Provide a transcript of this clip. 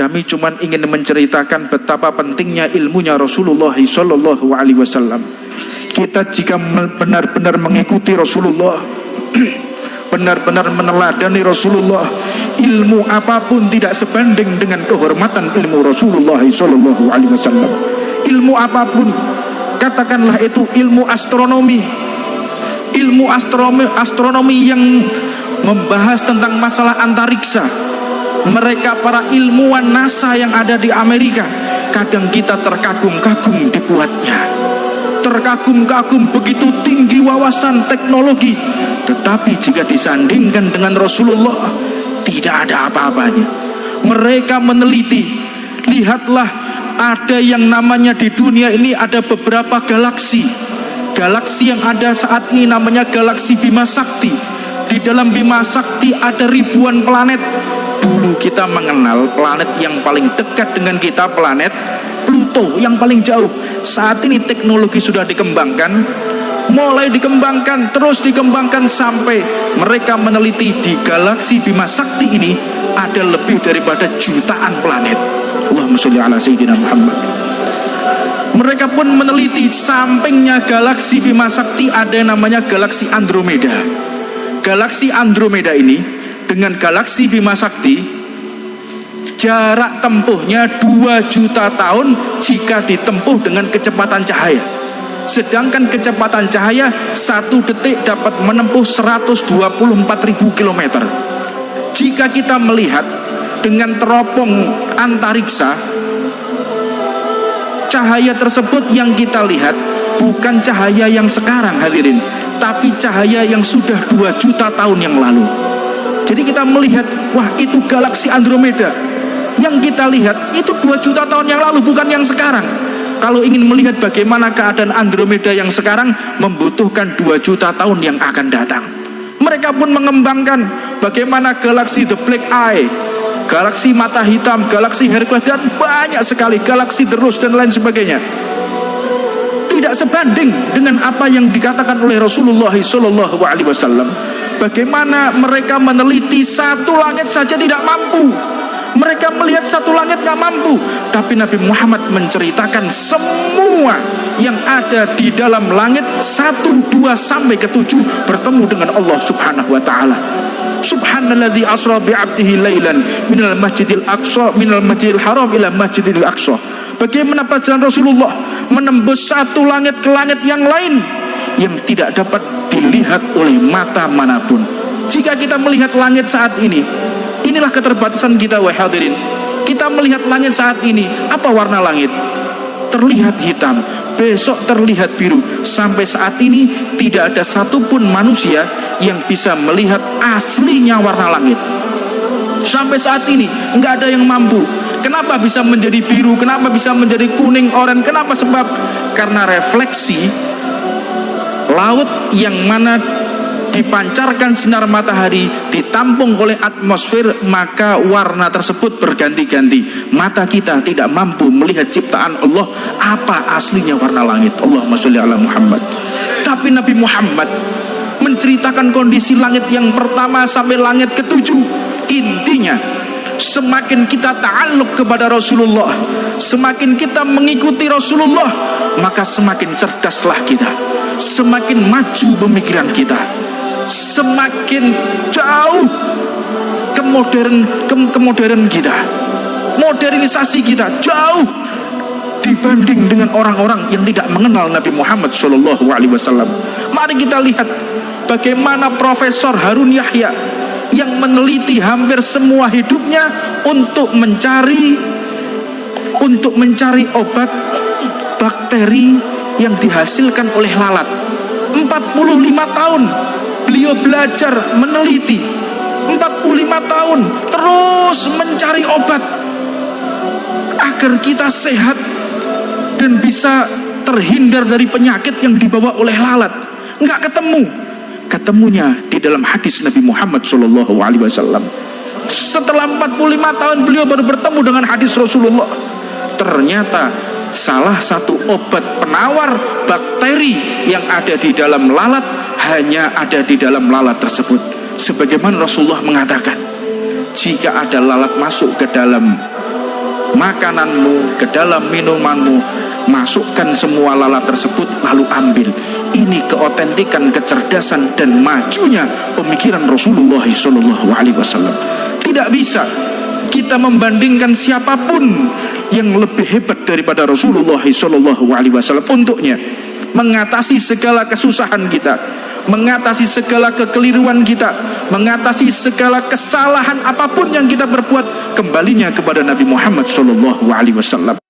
Kami cuma ingin menceritakan betapa pentingnya ilmunya Rasulullah Sallallahu Alaihi Wasallam. Kita jika benar-benar mengikuti Rasulullah, benar-benar meneladani Rasulullah, ilmu apapun tidak sebanding dengan kehormatan ilmu Rasulullah Sallallahu Alaihi Wasallam. Ilmu apapun, katakanlah itu ilmu astronomi, astronomi yang membahas tentang masalah antariksa. Mereka para ilmuwan NASA yang ada di Amerika, kadang kita terkagum-kagum dibuatnya, terkagum-kagum begitu tinggi wawasan teknologi, tetapi jika disandingkan dengan Rasulullah tidak ada apa-apanya. Mereka meneliti, lihatlah ada yang namanya di dunia ini ada beberapa galaksi yang ada saat ini namanya galaksi Bima Sakti. Di dalam Bima Sakti ada ribuan planet. Dulu kita mengenal planet yang paling dekat dengan kita, planet Pluto yang paling jauh. Saat ini teknologi sudah dikembangkan, mulai dikembangkan, terus dikembangkan sampai mereka meneliti di galaksi Bima Sakti ini ada lebih daripada jutaan planet. Allahumma sholli ala sayyidina Muhammad. Mereka pun meneliti sampingnya galaksi Bima Sakti ada yang namanya galaksi Andromeda. Galaksi Andromeda ini dengan galaksi Bima Sakti jarak tempuhnya 2 juta tahun jika ditempuh dengan kecepatan cahaya. Sedangkan kecepatan cahaya 1 detik dapat menempuh 124.000 km. Jika kita melihat dengan teropong antariksa, cahaya tersebut yang kita lihat bukan cahaya yang sekarang hadirin, tapi cahaya yang sudah 2 juta tahun yang lalu. Jadi kita melihat, wah itu galaksi Andromeda. Yang kita lihat itu 2 juta tahun yang lalu, bukan yang sekarang. Kalau ingin melihat bagaimana keadaan Andromeda yang sekarang, membutuhkan 2 juta tahun yang akan datang. Mereka pun mengembangkan bagaimana galaksi The Black Eye, galaksi mata hitam, galaksi Hercules, dan banyak sekali galaksi The Rose dan lain sebagainya. Tidak sebanding dengan apa yang dikatakan oleh Rasulullah Sallallahu Alaihi Wasallam. Bagaimana mereka meneliti satu langit saja tidak mampu. Mereka melihat satu langit gak mampu, tapi Nabi Muhammad menceritakan semua yang ada di dalam langit 1, 2 sampai ke 7 bertemu dengan Allah Subhanahu wa taala. Subhanalladzi asra bi 'abdihi lailan minal masjidil aqsa minal masjidil haram ila masjidil aqsa. Bagaimana perjalanan Rasulullah menembus satu langit ke langit yang lain yang tidak dapat dilihat oleh mata manapun. Jika kita melihat langit saat ini, inilah keterbatasan kita wahai hadirin. Kita melihat langit saat ini, apa warna langit? Terlihat hitam, besok terlihat biru. Sampai saat ini tidak ada satupun manusia yang bisa melihat aslinya warna langit. Sampai saat ini nggak ada yang mampu. Kenapa bisa menjadi biru? Kenapa bisa menjadi kuning, oranye? Kenapa? Sebab karena refleksi laut yang mana dipancarkan sinar matahari ditampung oleh atmosfer, maka warna tersebut berganti-ganti. Mata kita tidak mampu melihat ciptaan Allah apa aslinya warna langit. Allahumma sholli ala Muhammad. Tapi Nabi Muhammad menceritakan kondisi langit yang pertama sampai langit ke-7. Intinya semakin kita ta'alluq kepada Rasulullah, semakin kita mengikuti Rasulullah, maka semakin cerdaslah kita, semakin maju pemikiran kita, semakin jauh kemodernan kita, modernisasi kita jauh dibanding dengan orang-orang yang tidak mengenal Nabi Muhammad Shallallahu Alaihi Wasallam. Mari kita lihat bagaimana Profesor Harun Yahya yang meneliti hampir semua hidupnya untuk mencari obat bakteri yang dihasilkan oleh lalat. 45 tahun beliau belajar meneliti, 45 tahun terus mencari obat agar kita sehat dan bisa terhindar dari penyakit yang dibawa oleh lalat. Nggak ketemu. Ketemunya di dalam hadis Nabi Muhammad Shallallahu Alaihi Wasallam. Setelah 45 tahun beliau baru bertemu dengan hadis Rasulullah. Ternyata salah satu obat penawar bakteri yang ada di dalam lalat hanya ada di dalam lalat tersebut. Sebagaimana Rasulullah mengatakan, jika ada lalat masuk ke dalam makananmu, ke dalam minumanmu, masukkan semua lalat tersebut lalu ambil. Ini keotentikan, kecerdasan dan majunya pemikiran Rasulullah SAW. Tidak bisa kita membandingkan siapapun yang lebih hebat daripada Rasulullah SAW untuknya mengatasi segala kesusahan kita, mengatasi segala kekeliruan kita, mengatasi segala kesalahan apapun yang kita berbuat. Kembalinya kepada Nabi Muhammad SAW.